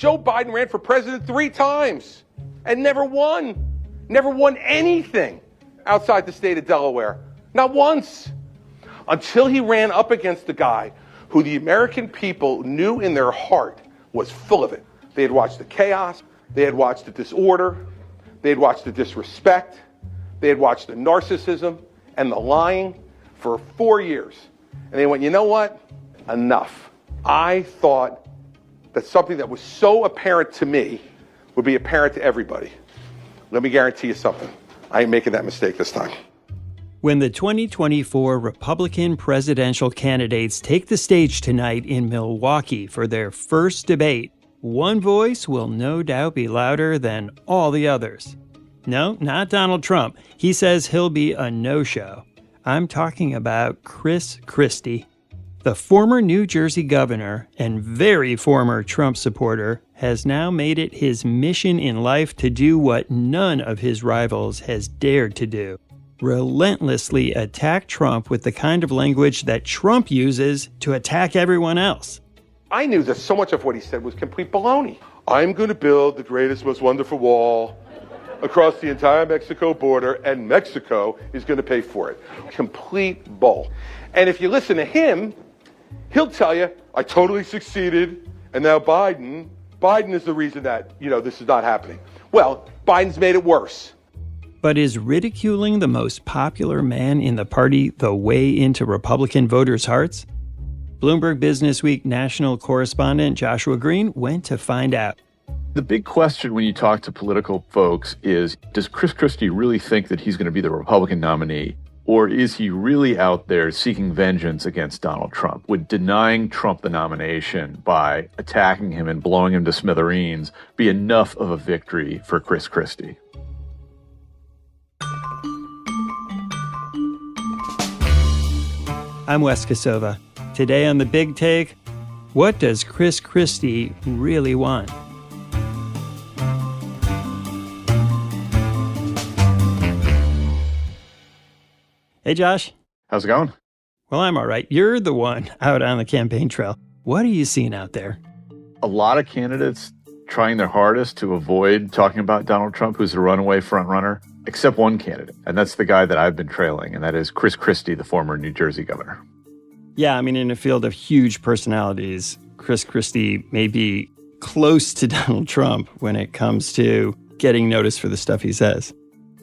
Joe Biden ran for president 3 times and never won. Never won anything outside the state of Delaware. Not once. Until he ran up against the guy who the American people knew in their heart was full of it. They had watched the chaos. They had watched the disorder. They had watched the disrespect. They had watched the narcissism and the lying for 4 years. And they went, you know what? Enough. I thought that something that was so apparent to me would be apparent to everybody. Let me guarantee you something. I ain't making that mistake this time. When the 2024 Republican presidential candidates take the stage tonight in Milwaukee for their first debate, one voice will no doubt be louder than all the others. No, not Donald Trump. He says he'll be a no-show. I'm talking about Chris Christie. The former New Jersey governor and very former Trump supporter has now made it his mission in life to do what none of his rivals has dared to do: relentlessly attack Trump with the kind of language that Trump uses to attack everyone else. I knew that so much of what he said was complete baloney. I'm going to build the greatest, most wonderful wall across the entire Mexico border, and Mexico is going to pay for it. Complete bull. And if you listen to him, he'll tell you, I totally succeeded, and now Biden is the reason that, this is not happening. Well, Biden's made it worse. But is ridiculing the most popular man in the party the way into Republican voters' hearts? Bloomberg Businessweek national correspondent Joshua Green went to find out. The big question when you talk to political folks is, does Chris Christie really think that he's going to be the Republican nominee? Or is he really out there seeking vengeance against Donald Trump? Would denying Trump the nomination by attacking him and blowing him to smithereens be enough of a victory for Chris Christie? I'm Wes Kosova. Today on The Big Take, what does Chris Christie really want? Hey, Josh. How's it going? Well, I'm all right. You're the one out on the campaign trail. What are you seeing out there? A lot of candidates trying their hardest to avoid talking about Donald Trump, who's a runaway frontrunner, except one candidate. And that's the guy that I've been trailing, and that is Chris Christie, the former New Jersey governor. Yeah, I mean, in a field of huge personalities, Chris Christie may be close to Donald Trump when it comes to getting noticed for the stuff he says.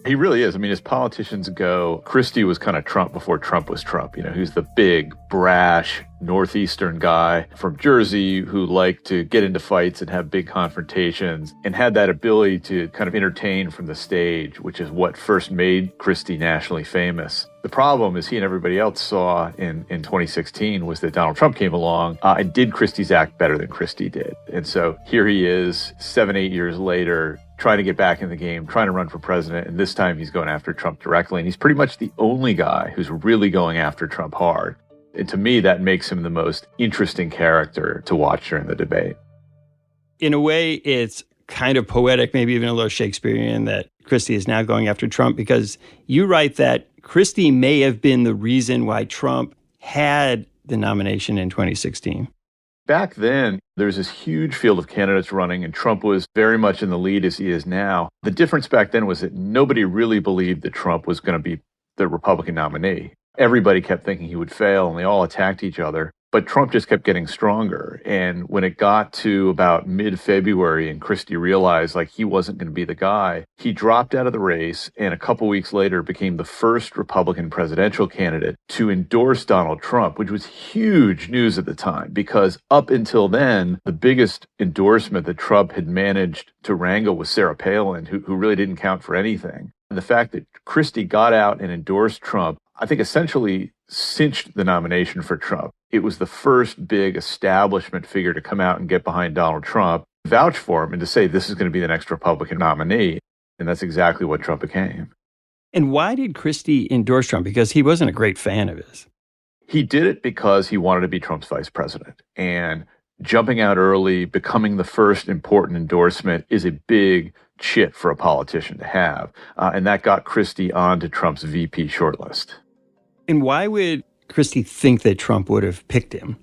He really is. I mean, as politicians go, Christie was kind of Trump before Trump was Trump. He's the big, brash, Northeastern guy from Jersey who liked to get into fights and have big confrontations and had that ability to kind of entertain from the stage, which is what first made Christie nationally famous. The problem, as he and everybody else saw in 2016, was that Donald Trump came along and did Christie's act better than Christie did. And so here he is 7-8 years later, trying to get back in the game, trying to run for president, and this time he's going after Trump directly. And he's pretty much the only guy who's really going after Trump hard. And to me, that makes him the most interesting character to watch during the debate. In a way, it's kind of poetic, maybe even a little Shakespearean, that Christie is now going after Trump, because you write that Christie may have been the reason why Trump had the nomination in 2016. Back then, there was this huge field of candidates running, and Trump was very much in the lead as he is now. The difference back then was that nobody really believed that Trump was going to be the Republican nominee. Everybody kept thinking he would fail, and they all attacked each other. But Trump just kept getting stronger. And when it got to about mid-February and Christie realized he wasn't going to be the guy, he dropped out of the race and a couple weeks later became the first Republican presidential candidate to endorse Donald Trump, which was huge news at the time because up until then, the biggest endorsement that Trump had managed to wrangle was Sarah Palin, who really didn't count for anything. And the fact that Christie got out and endorsed Trump, I think essentially cinched the nomination for Trump. It was the first big establishment figure to come out and get behind Donald Trump, vouch for him, and to say this is going to be the next Republican nominee. And that's exactly what Trump became. And why did Christie endorse Trump? Because he wasn't a great fan of his. He did it because he wanted to be Trump's vice president. And jumping out early, becoming the first important endorsement is a big chit for a politician to have. And that got Christie onto Trump's VP shortlist. And why would Christie think that Trump would have picked him?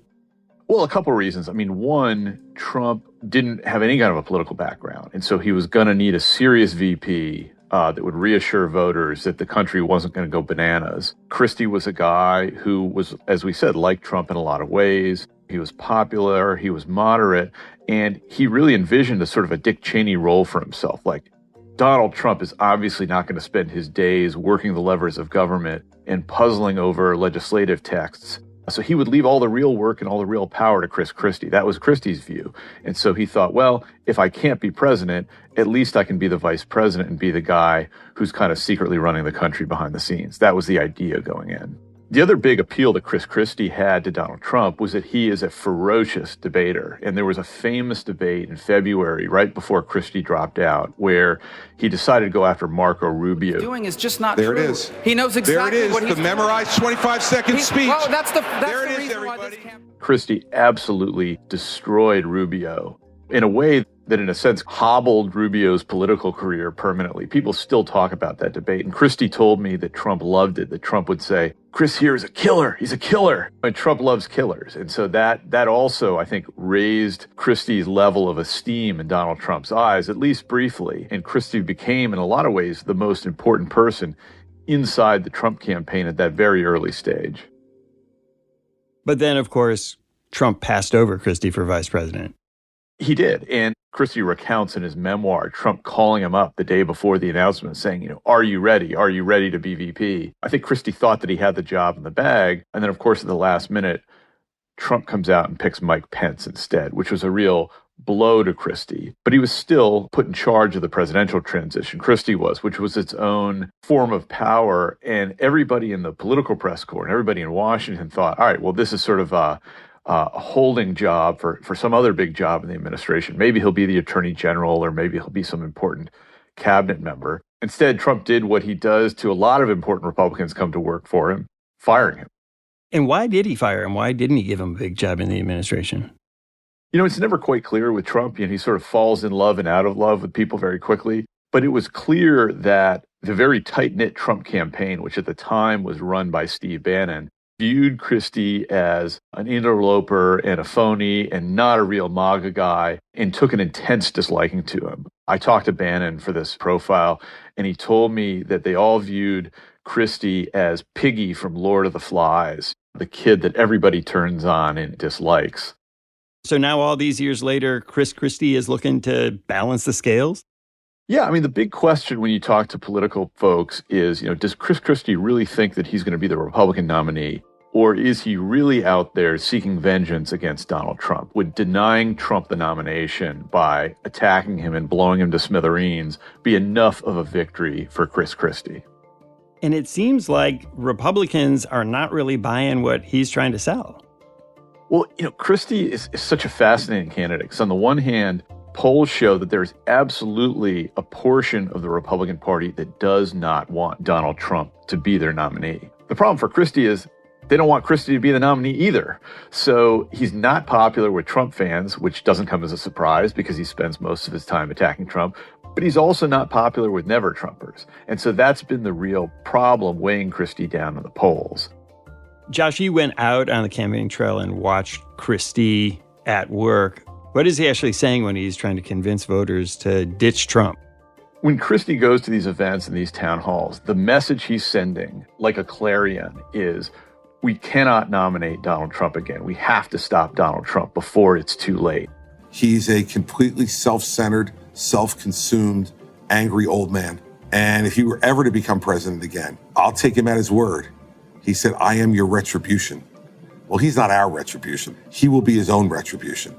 Well, a couple of reasons. I mean, one, Trump didn't have any kind of a political background. And so he was going to need a serious VP that would reassure voters that the country wasn't going to go bananas. Christie was a guy who was, as we said, like Trump in a lot of ways. He was popular, he was moderate, and he really envisioned a sort of a Dick Cheney role for himself. Like, Donald Trump is obviously not going to spend his days working the levers of government and puzzling over legislative texts. So he would leave all the real work and all the real power to Chris Christie. That was Christie's view. And so he thought, well, if I can't be president, at least I can be the vice president and be the guy who's kind of secretly running the country behind the scenes. That was the idea going in. The other big appeal that Chris Christie had to Donald Trump was that he is a ferocious debater. And there was a famous debate in February, right before Christie dropped out, where he decided to go after Marco Rubio. What he's doing is just not there true. It is. He knows exactly there it is, what he's the memorized 25-second speech. Well, that's the is, reason why everybody. this campaign. Christie absolutely destroyed Rubio in a way that, in a sense, hobbled Rubio's political career permanently. People still talk about that debate. And Christie told me that Trump loved it, that Trump would say, Chris here is a killer. He's a killer. And Trump loves killers. And so that also, I think, raised Christie's level of esteem in Donald Trump's eyes, at least briefly. And Christie became, in a lot of ways, the most important person inside the Trump campaign at that very early stage. But then, of course, Trump passed over Christie for vice president. He did. And Christie recounts in his memoir, Trump calling him up the day before the announcement saying, are you ready? Are you ready to be VP? I think Christie thought that he had the job in the bag. And then, of course, at the last minute, Trump comes out and picks Mike Pence instead, which was a real blow to Christie. But he was still put in charge of the presidential transition. Christie was, which was its own form of power. And everybody in the political press corps and everybody in Washington thought, all right, well, this is sort of a holding job for some other big job in the administration. Maybe he'll be the attorney general, or maybe he'll be some important cabinet member. Instead, Trump did what he does to a lot of important Republicans come to work for him, firing him. And why did he fire him? Why didn't he give him a big job in the administration? It's never quite clear with Trump. He sort of falls in love and out of love with people very quickly. But it was clear that the very tight-knit Trump campaign, which at the time was run by Steve Bannon, viewed Christie as an interloper and a phony and not a real MAGA guy, and took an intense disliking to him. I talked to Bannon for this profile, and he told me that they all viewed Christie as Piggy from Lord of the Flies, the kid that everybody turns on and dislikes. So now all these years later, Chris Christie is looking to balance the scales? Yeah, the big question when you talk to political folks is, does Chris Christie really think that he's going to be the Republican nominee? Or is he really out there seeking vengeance against Donald Trump? Would denying Trump the nomination by attacking him and blowing him to smithereens be enough of a victory for Chris Christie? And it seems like Republicans are not really buying what he's trying to sell. Well, Christie is such a fascinating candidate. Because on the one hand, polls show that there's absolutely a portion of the Republican Party that does not want Donald Trump to be their nominee. The problem for Christie is they don't want Christie to be the nominee either. So he's not popular with Trump fans, which doesn't come as a surprise because he spends most of his time attacking Trump. But he's also not popular with never-Trumpers. And so that's been the real problem weighing Christie down in the polls. Josh, you went out on the campaign trail and watched Christie at work. What is he actually saying when he's trying to convince voters to ditch Trump? When Christie goes to these events and these town halls, the message he's sending, like a clarion, is we cannot nominate Donald Trump again. We have to stop Donald Trump before it's too late. He's a completely self-centered, self-consumed, angry old man. And if he were ever to become president again, I'll take him at his word. He said, I am your retribution. Well, he's not our retribution. He will be his own retribution.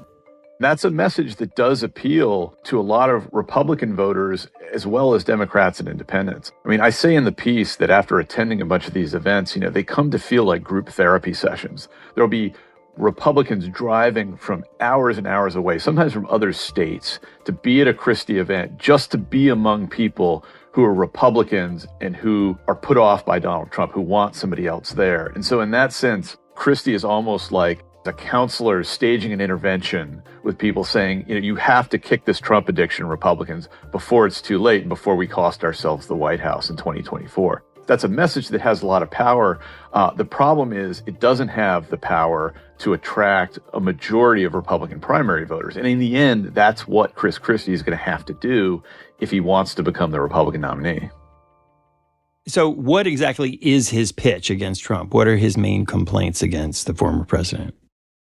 That's a message that does appeal to a lot of Republican voters as well as Democrats and independents. I say in the piece that after attending a bunch of these events, they come to feel like group therapy sessions. There'll be Republicans driving from hours and hours away, sometimes from other states, to be at a Christie event, just to be among people who are Republicans and who are put off by Donald Trump, who want somebody else there. And so in that sense, Christie is almost like a counselor staging an intervention with people saying, you have to kick this Trump addiction, Republicans, before it's too late and before we cost ourselves the White House in 2024. That's a message that has a lot of power. The problem is it doesn't have the power to attract a majority of Republican primary voters. And in the end, that's what Chris Christie is going to have to do if he wants to become the Republican nominee. So what exactly is his pitch against Trump? What are his main complaints against the former president?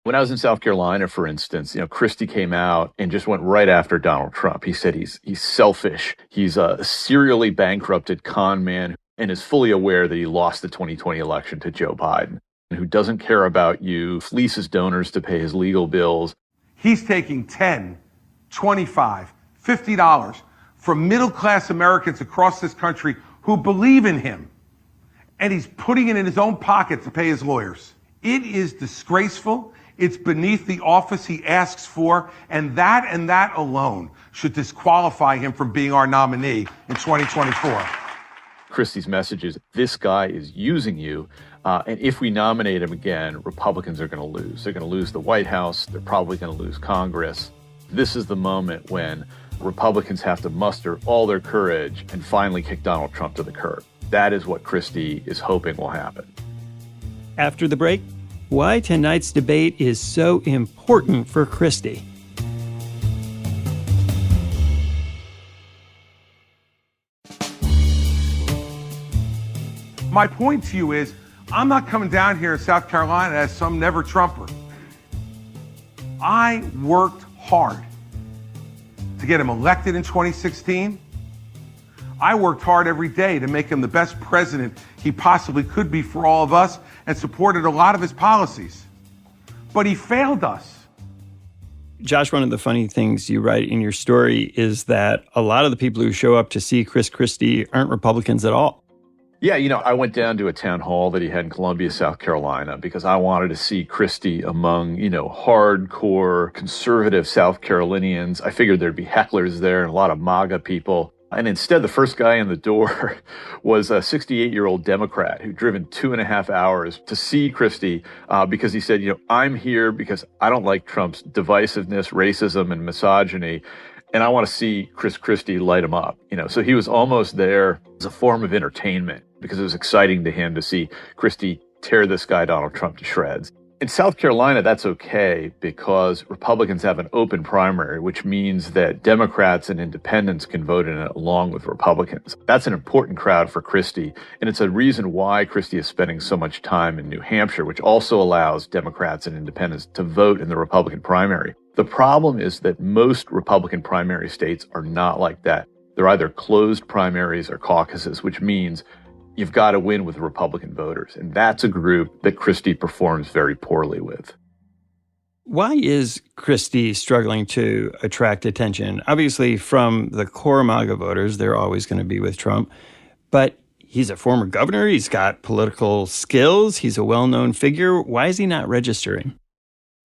When I was in South Carolina, for instance, Christie came out and just went right after Donald Trump. He said he's selfish. He's a serially bankrupted con man and is fully aware that he lost the 2020 election to Joe Biden, who doesn't care about you, fleeces donors to pay his legal bills. He's taking $10, $25, $50 from middle-class Americans across this country who believe in him, and he's putting it in his own pocket to pay his lawyers. It is disgraceful. It's beneath the office he asks for, and that alone should disqualify him from being our nominee in 2024. Christie's message is, this guy is using you, and if we nominate him again, Republicans are going to lose. They're going to lose the White House. They're probably going to lose Congress. This is the moment when Republicans have to muster all their courage and finally kick Donald Trump to the curb. That is what Christie is hoping will happen. After the break, why tonight's debate is so important for Christie. My point to you is, I'm not coming down here in South Carolina as some never Trumper. I worked hard to get him elected in 2016. I worked hard every day to make him the best president he possibly could be for all of us and supported a lot of his policies. But he failed us. Josh, one of the funny things you write in your story is that a lot of the people who show up to see Chris Christie aren't Republicans at all. Yeah, I went down to a town hall that he had in Columbia, South Carolina, because I wanted to see Christie among, hardcore conservative South Carolinians. I figured there'd be hecklers there and a lot of MAGA people. And instead, the first guy in the door was a 68-year-old Democrat who'd driven 2.5 hours to see Christie because he said, I'm here because I don't like Trump's divisiveness, racism, and misogyny. And I want to see Chris Christie light him up. So he was almost there as a form of entertainment because it was exciting to him to see Christie tear this guy, Donald Trump, to shreds. In South Carolina, that's okay because Republicans have an open primary, which means that Democrats and independents can vote in it along with Republicans. That's an important crowd for Christie, and it's a reason why Christie is spending so much time in New Hampshire, which also allows Democrats and independents to vote in the Republican primary. The problem is that most Republican primary states are not like that. They're either closed primaries or caucuses, which means you've got to win with Republican voters. And that's a group that Christie performs very poorly with. Why is Christie struggling to attract attention? Obviously, from the core MAGA voters, they're always going to be with Trump. But he's a former governor. He's got political skills. He's a well-known figure. Why is he not registering?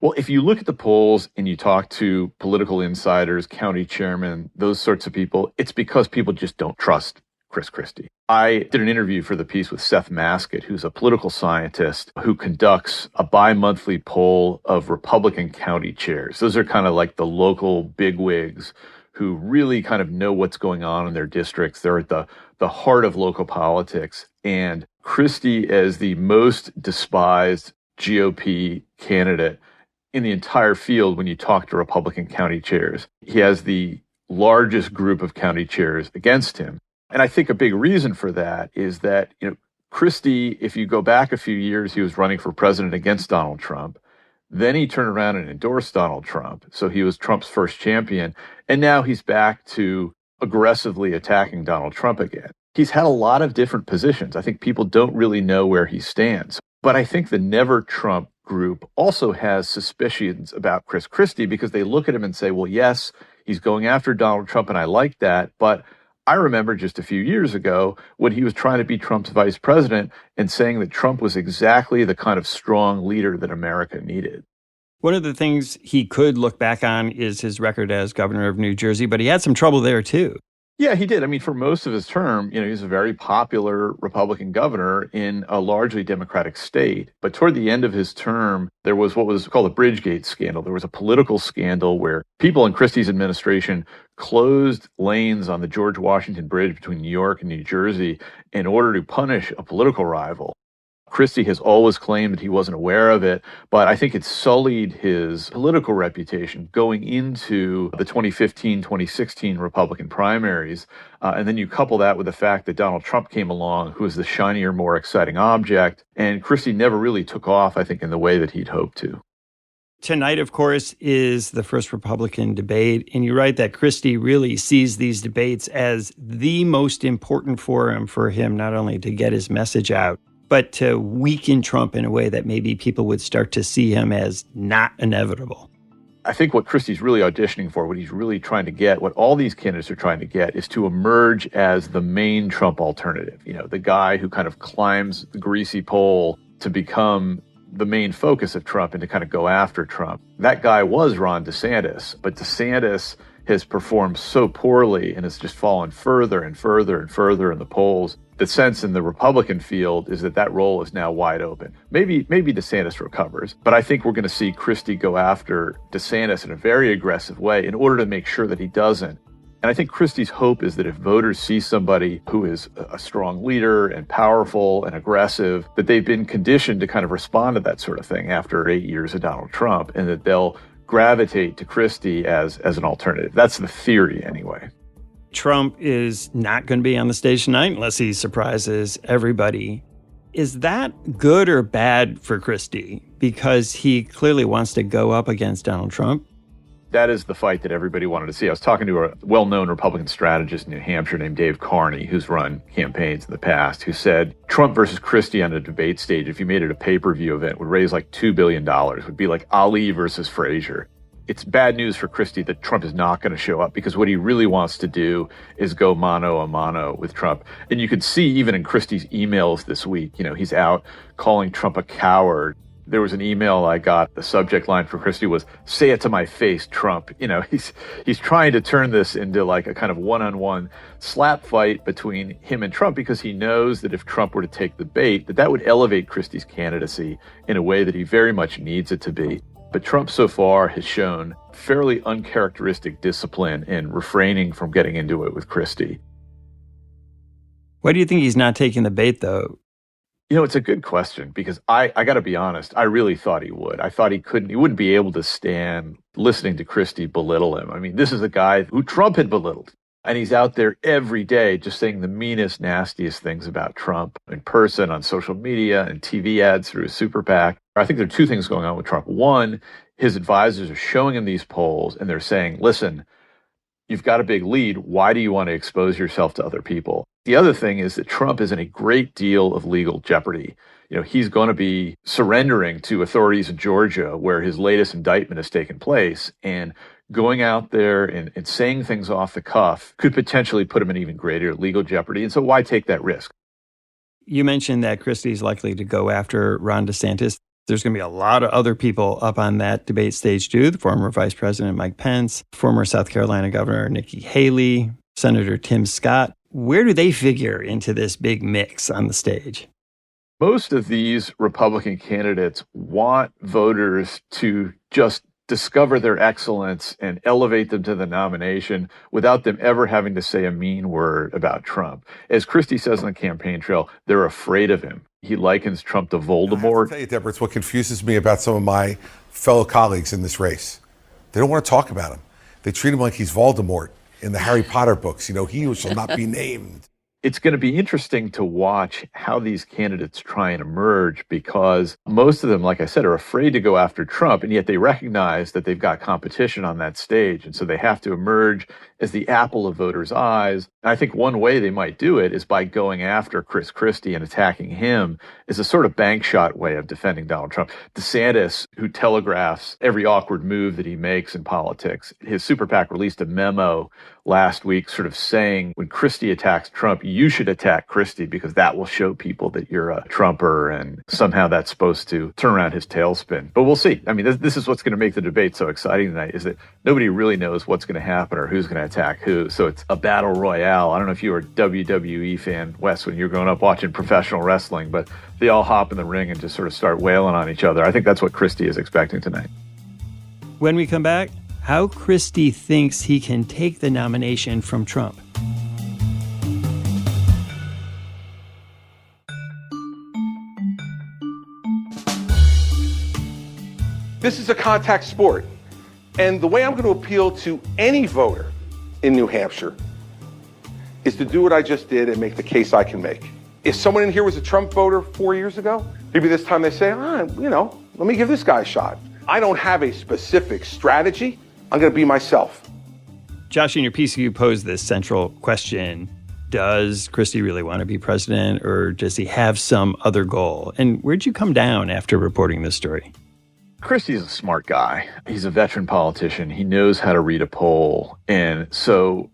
Well, if you look at the polls and you talk to political insiders, county chairmen, those sorts of people, it's because people just don't trust Chris Christie. I did an interview for the piece with Seth Maskett, who's a political scientist who conducts a bi-monthly poll of Republican county chairs. Those are kind of like the local bigwigs who really kind of know what's going on in their districts. They're at the heart of local politics. And Christie, as the most despised GOP candidate in the entire field when you talk to Republican county chairs, he has the largest group of county chairs against him. And I think a big reason for that is that, Christie, if you go back a few years, he was running for president against Donald Trump. Then he turned around and endorsed Donald Trump. So he was Trump's first champion. And now he's back to aggressively attacking Donald Trump again. He's had a lot of different positions. I think people don't really know where he stands. But I think the Never Trump group also has suspicions about Chris Christie because they look at him and say, well, yes, he's going after Donald Trump, and I like that. But I remember just a few years ago when he was trying to be Trump's vice president and saying that Trump was exactly the kind of strong leader that America needed. One of the things he could look back on is his record as governor of New Jersey, but he had some trouble there too. Yeah, he did. I mean, for most of his term, he was a very popular Republican governor in a largely Democratic state. But toward the end of his term, there was what was called the Bridgegate scandal. There was a political scandal where people in Christie's administration closed lanes on the George Washington Bridge between New York and New Jersey in order to punish a political rival. Christie has always claimed that he wasn't aware of it, but I think it sullied his political reputation going into the 2015-2016 Republican primaries. And then you couple that with the fact that Donald Trump came along, who was the shinier, more exciting object, and Christie never really took off, I think, in the way that he'd hoped to. Tonight, of course, is the first Republican debate, and you write that Christie really sees these debates as the most important forum for him, not only to get his message out, but to weaken Trump in a way that maybe people would start to see him as not inevitable. I think what Christie's really auditioning for, what he's really trying to get, what all these candidates are trying to get, is to emerge as the main Trump alternative. The guy who kind of climbs the greasy pole to become the main focus of Trump and to kind of go after Trump. That guy was Ron DeSantis, but DeSantis has performed so poorly and has just fallen further and further and further in the polls. The sense in the Republican field is that role is now wide open. Maybe DeSantis recovers, but I think we're going to see Christie go after DeSantis in a very aggressive way in order to make sure that he doesn't. And I think Christie's hope is that if voters see somebody who is a strong leader and powerful and aggressive, that they've been conditioned to kind of respond to that sort of thing after 8 years of Donald Trump, and that they'll gravitate to Christie as an alternative. That's the theory anyway. Trump is not going to be on the stage tonight unless he surprises everybody. Is that good or bad for Christie? Because he clearly wants to go up against Donald Trump. That is the fight that everybody wanted to see. I was talking to a well-known Republican strategist in New Hampshire named Dave Carney, who's run campaigns in the past, who said Trump versus Christie on a debate stage, if you made it a pay-per-view event, would raise like $2 billion. It would be like Ali versus Frazier. It's bad news for Christie that Trump is not going to show up, because what he really wants to do is go mano a mano with Trump. And you could see even in Christie's emails this week, he's out calling Trump a coward. There was an email I got, the subject line for Christie was, "Say it to my face, Trump." He's trying to turn this into like a kind of one-on-one slap fight between him and Trump, because he knows that if Trump were to take the bait, that would elevate Christie's candidacy in a way that he very much needs it to be. But Trump so far has shown fairly uncharacteristic discipline in refraining from getting into it with Christie. Why do you think he's not taking the bait, though? It's a good question, because I got to be honest, I really thought he would. I thought he wouldn't be able to stand listening to Christie belittle him. I mean, this is a guy who Trump had belittled. And he's out there every day just saying the meanest, nastiest things about Trump in person, on social media, and TV ads through his super PAC. I think there are two things going on with Trump. One, his advisors are showing him these polls and they're saying, listen, you've got a big lead. Why do you want to expose yourself to other people? The other thing is that Trump is in a great deal of legal jeopardy. He's going to be surrendering to authorities in Georgia where his latest indictment has taken place, and going out there and saying things off the cuff could potentially put him in even greater legal jeopardy. And so why take that risk? You mentioned that Christie's likely to go after Ron DeSantis. There's going to be a lot of other people up on that debate stage too. The former Vice President Mike Pence, former South Carolina Governor Nikki Haley, Senator Tim Scott. Where do they figure into this big mix on the stage? Most of these Republican candidates want voters to just discover their excellence and elevate them to the nomination without them ever having to say a mean word about Trump. As Christie says on the campaign trail, they're afraid of him. He likens Trump to Voldemort. I have to tell you, Deborah, it's what confuses me about some of my fellow colleagues in this race. They don't want to talk about him. They treat him like he's Voldemort in the Harry Potter books. He who shall not be named. It's going to be interesting to watch how these candidates try and emerge, because most of them, like I said, are afraid to go after Trump, and yet they recognize that they've got competition on that stage. And so they have to emerge as the apple of voters' eyes. And I think one way they might do it is by going after Chris Christie and attacking him as a sort of bank shot way of defending Donald Trump. DeSantis, who telegraphs every awkward move that he makes in politics, his super PAC released a memo last week sort of saying, when Christie attacks Trump, you should attack Christie because that will show people that you're a Trumper, and somehow that's supposed to turn around his tailspin. But we'll see. I mean, this is what's going to make the debate so exciting tonight, is that nobody really knows what's going to happen or who's going to attack who. So it's a battle royale. I don't know if you were a WWE fan, Wes, when you were growing up watching professional wrestling, but they all hop in the ring and just sort of start wailing on each other. I think that's what Christie is expecting tonight. When we come back, how Christie thinks he can take the nomination from Trump. This is a contact sport. And the way I'm going to appeal to any voter in New Hampshire is to do what I just did and make the case I can make. If someone in here was a Trump voter 4 years ago, maybe this time they say, let me give this guy a shot. I don't have a specific strategy. I'm going to be myself. Josh, in your piece, you posed this central question. Does Christie really want to be president, or does he have some other goal? And where'd you come down after reporting this story? Christie's a smart guy. He's a veteran politician. He knows how to read a poll. And so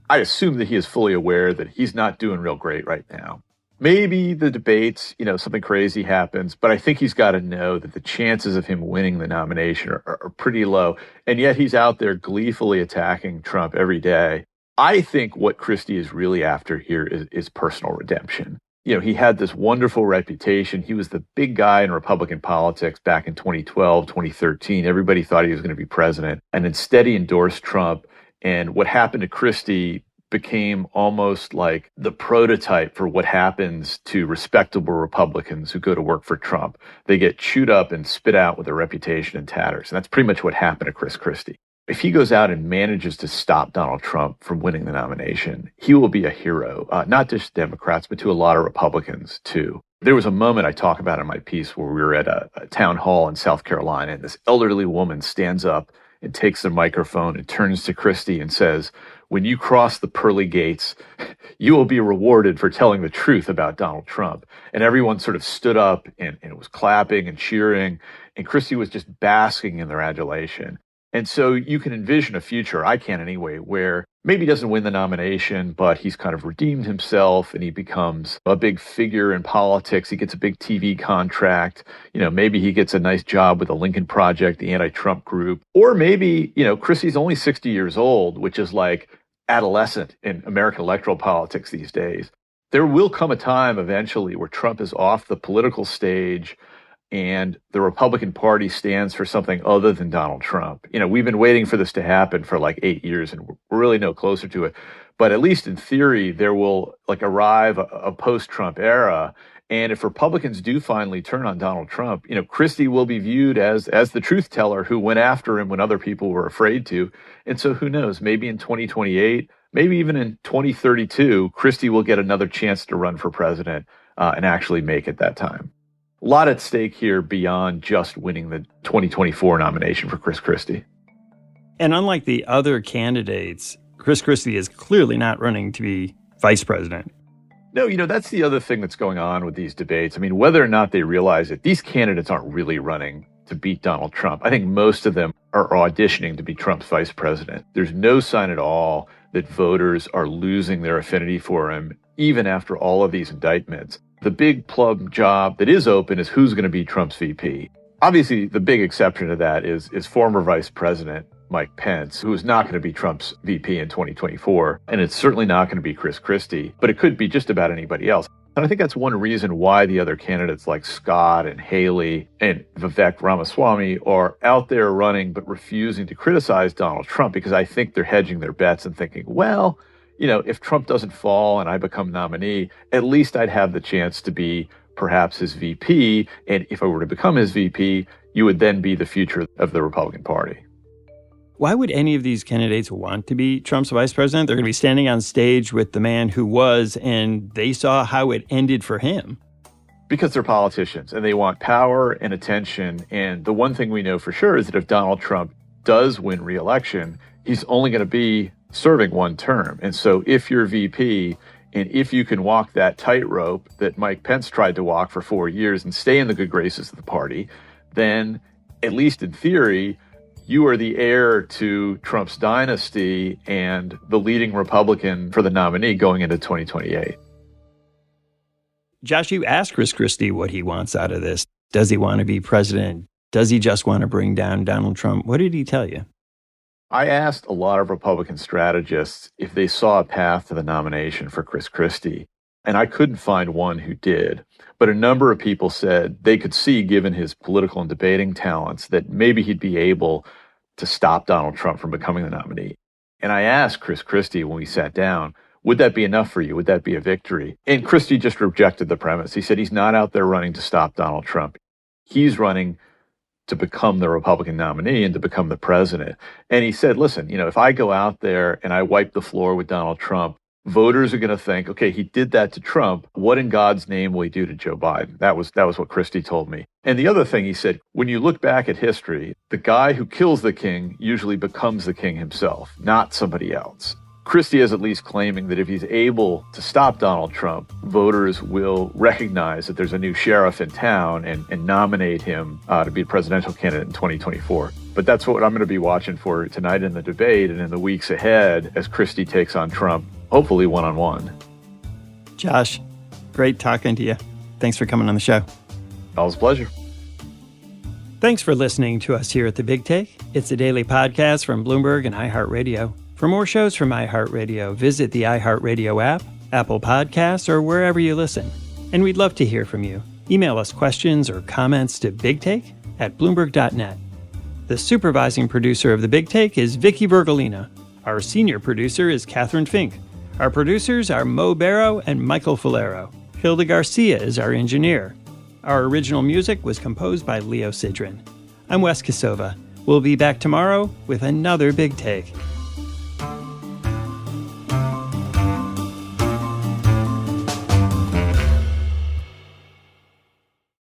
I assume that he is fully aware that he's not doing real great right now. Maybe the debates, something crazy happens, but I think he's got to know that the chances of him winning the nomination are pretty low. And yet he's out there gleefully attacking Trump every day. I think what Christie is really after here is personal redemption. He had this wonderful reputation. He was the big guy in Republican politics back in 2012, 2013. Everybody thought he was going to be president. And instead he endorsed Trump. And what happened to Christie became almost like the prototype for what happens to respectable Republicans who go to work for Trump. They get chewed up and spit out with their reputation in tatters. And that's pretty much what happened to Chris Christie. If he goes out and manages to stop Donald Trump from winning the nomination, he will be a hero, not just Democrats, but to a lot of Republicans, too. There was a moment I talk about in my piece where we were at a town hall in South Carolina, and this elderly woman stands up and takes the microphone and turns to Christie and says, "When you cross the pearly gates, you will be rewarded for telling the truth about Donald Trump." And everyone sort of stood up and it was clapping and cheering, and Christie was just basking in their adulation. And so you can envision a future, I can anyway, where maybe he doesn't win the nomination, but he's kind of redeemed himself and he becomes a big figure in politics. He gets a big TV contract. Maybe he gets a nice job with the Lincoln Project, the anti-Trump group. Or maybe, Christie's only 60 years old, which is like adolescent in American electoral politics these days. There will come a time eventually where Trump is off the political stage and the Republican Party stands for something other than Donald Trump. We've been waiting for this to happen for like 8 years, and we're really no closer to it. But at least in theory, there will arrive a post-Trump era. And if Republicans do finally turn on Donald Trump, Christie will be viewed as the truth teller who went after him when other people were afraid to. And so who knows, maybe in 2028, maybe even in 2032, Christie will get another chance to run for president and actually make it that time. A lot at stake here beyond just winning the 2024 nomination for Chris Christie. And unlike the other candidates, Chris Christie is clearly not running to be vice president. No, that's the other thing that's going on with these debates. I mean, whether or not they realize it, these candidates aren't really running to beat Donald Trump. I think most of them are auditioning to be Trump's vice president. There's no sign at all that voters are losing their affinity for him, even after all of these indictments. The big plum job that is open is who's going to be Trump's VP. Obviously, the big exception to that is former Vice President Mike Pence, who is not going to be Trump's VP in 2024. And it's certainly not going to be Chris Christie, but it could be just about anybody else. And I think that's one reason why the other candidates like Scott and Haley and Vivek Ramaswamy are out there running but refusing to criticize Donald Trump, because I think they're hedging their bets and thinking, well, if Trump doesn't fall and I become nominee, at least I'd have the chance to be perhaps his VP. And if I were to become his VP, you would then be the future of the Republican Party. Why would any of these candidates want to be Trump's vice president? They're going to be standing on stage with the man who was, and they saw how it ended for him. Because they're politicians and they want power and attention. And the one thing we know for sure is that if Donald Trump does win re-election, he's only going to be serving one term. And so if you're VP and if you can walk that tightrope that Mike Pence tried to walk for 4 years and stay in the good graces of the party, then at least in theory, you are the heir to Trump's dynasty and the leading Republican for the nominee going into 2028. Josh, you asked Chris Christie what he wants out of this. Does he want to be president? Does he just want to bring down Donald Trump? What did he tell you? I asked a lot of Republican strategists if they saw a path to the nomination for Chris Christie, and I couldn't find one who did. But a number of people said they could see, given his political and debating talents, that maybe he'd be able to stop Donald Trump from becoming the nominee. And I asked Chris Christie when we sat down, would that be enough for you? Would that be a victory? And Christie just rejected the premise. He said he's not out there running to stop Donald Trump. He's running to become the Republican nominee and to become the president. And he said, listen, if I go out there and I wipe the floor with Donald Trump, voters are going to think, okay, he did that to Trump. What in God's name will he do to Joe Biden? That was what Christie told me. And the other thing he said, when you look back at history, the guy who kills the king usually becomes the king himself, not somebody else. Christie is at least claiming that if he's able to stop Donald Trump, voters will recognize that there's a new sheriff in town and nominate him to be a presidential candidate in 2024. But that's what I'm going to be watching for tonight in the debate and in the weeks ahead as Christie takes on Trump, hopefully one-on-one. Josh, great talking to you. Thanks for coming on the show. Always a pleasure. Thanks for listening to us here at The Big Take. It's a daily podcast from Bloomberg and iHeartRadio. For more shows from iHeartRadio, visit the iHeartRadio app, Apple Podcasts, or wherever you listen. And we'd love to hear from you. Email us questions or comments to bigtake@bloomberg.net. The supervising producer of The Big Take is Vicky Vergolina. Our senior producer is Catherine Fink. Our producers are Mo Barrow and Michael Falero. Hilda Garcia is our engineer. Our original music was composed by Leo Sidran. I'm Wes Kosova. We'll be back tomorrow with another Big Take.